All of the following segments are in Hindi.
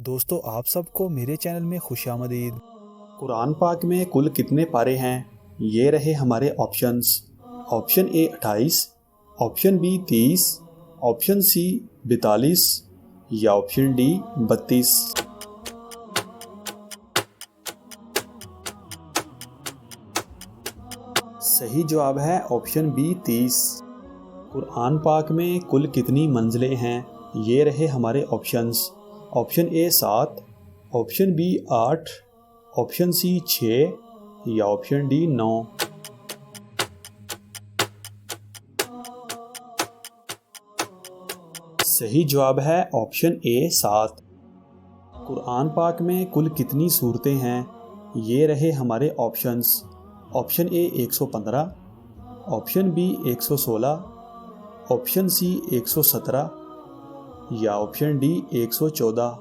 दोस्तों आप सबको मेरे चैनल में खुशामदीद। कुरान पाक में कुल कितने पारे हैं? ये रहे हमारे options. Option A 28, option B 30, option C 42 या ऑप्शन डी 32। सही जवाब है ऑप्शन बी 30। कुरान पाक में कुल कितनी मंजिलें हैं? ये रहे हमारे options. Option A 7, option B 8, option C 6 या ऑप्शन डी 9। सही जवाब है ऑप्शन ए 7। कुरान पाक में कुल कितनी सूरतें हैं? ये रहे हमारे options. Option A 115, option B 116, option C 117 या ऑप्शन डी 114।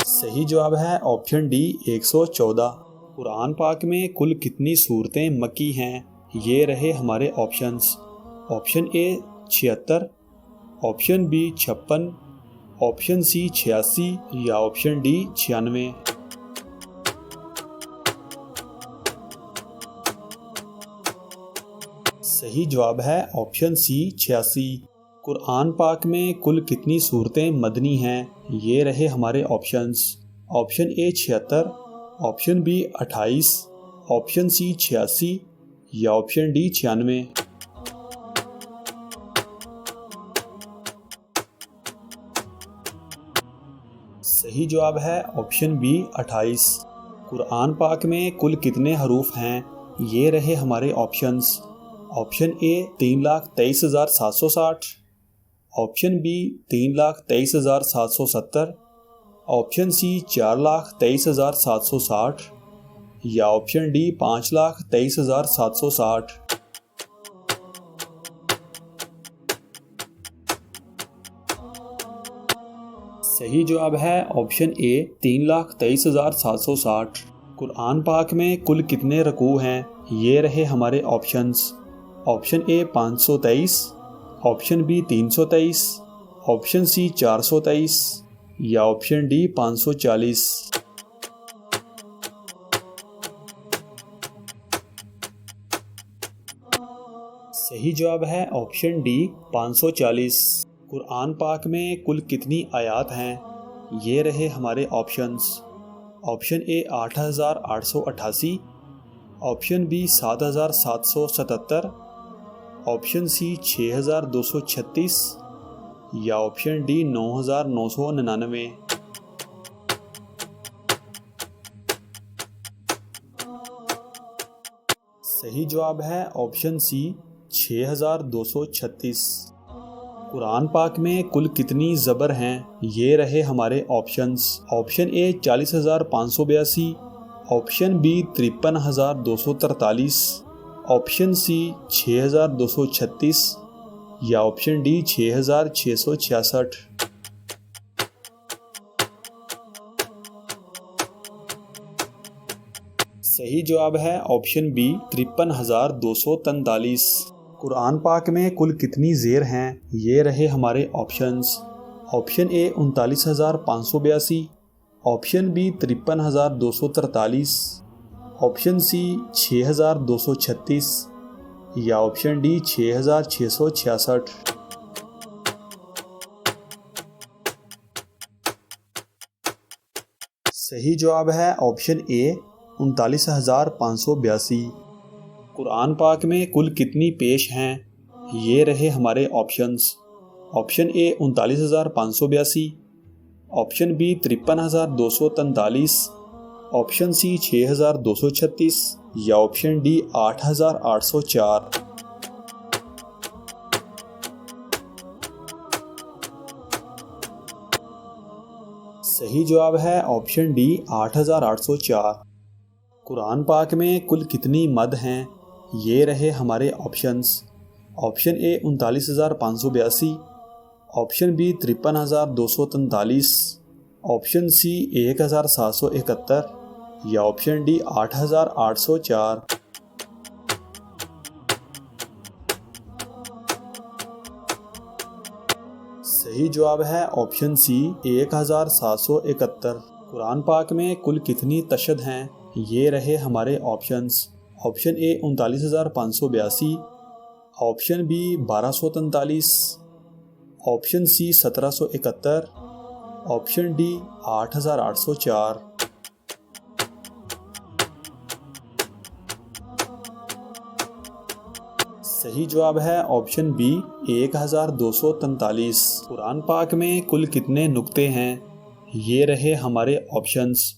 सही जवाब है ऑप्शन डी 114। कुरान पाक में कुल कितनी सूरतें मक्की हैं? ये रहे हमारे options. Option A 76, option B 56, option C 86 या ऑप्शन डी 96। सही जवाब है ऑप्शन सी 86। कुरान पाक में कुल कितनी सूरतें मदनी हैं? ये रहे हमारे options. Option A 76, option B 28, option C 86 या ऑप्शन डी 96। सही जवाब है ऑप्शन बी 28। कुरान पाक में कुल कितने हरूफ हैं? ये रहे हमारे options. Option A 3,23,760, option B 3,23,770, option C 4,23,760 या ऑप्शन डी 5,23,760। सही जवाब है ऑप्शन ए 3,23,760। कुरान पाक में कुल कितने रकू हैं? ये रहे हमारे options. Option A 523, option B 323, option C 423 या ऑप्शन डी 540। सही जवाब है ऑप्शन डी 540। कुरान पाक में कुल कितनी आयात हैं? ये रहे हमारे options. Option A 8,888, option B 7,777, option C 6,236 या ऑप्शन डी 9,999। सही जवाब है ऑप्शन सी 6,236। कुरान पाक में कुल कितनी ज़बर हैं? ये रहे हमारे options. Option A 40,582, option B 53,243, option C 6,236 या ऑप्शन डी 6,666। सही जवाब है ऑप्शन बी 53,243। कुरान पाक में कुल कितनी ज़ेर हैं? ये रहे हमारे options. Option A 39,582, option B 53,243, option C 6,236 या ऑप्शन डी 6,666। सही जवाब है ऑप्शन ए 39,582। कुरान पाक में कुल कितनी पेश हैं? ये रहे हमारे options. Option A 39,582, option B 53,243, option C 6,236 या ऑप्शन डी 8,804। सही जवाब है ऑप्शन डी 8,804। कुरान पाक में कुल कितनी मद हैं? ये रहे हमारे options. Option A 39,582, option B 53,243, option C 1,771 या ऑप्शन डी 8,804। सही जवाब है ऑप्शन सी 1771। कुरान पाक में कुल कितनी तशद हैं? ये रहे हमारे options. Option A 39,582, option B 1243, option C 1771, option D 8,804। सही जवाब है ऑप्शन बी 1243। कुरान पाक में कुल कितने नुक्ते हैं? ये रहे हमारे options.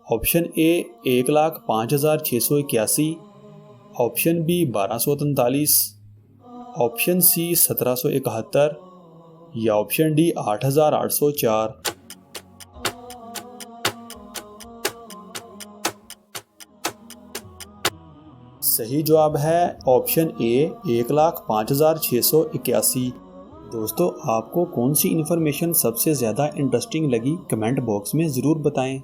Option A 1,05,681, option B 1243, option C 1771 या ऑप्शन डी 8,804। सही जवाब है ऑप्शन ए 1,05,681। दोस्तों, आपको कौन सी इन्फॉर्मेशन सबसे ज़्यादा इंटरेस्टिंग लगी कमेंट बॉक्स में ज़रूर बताएं।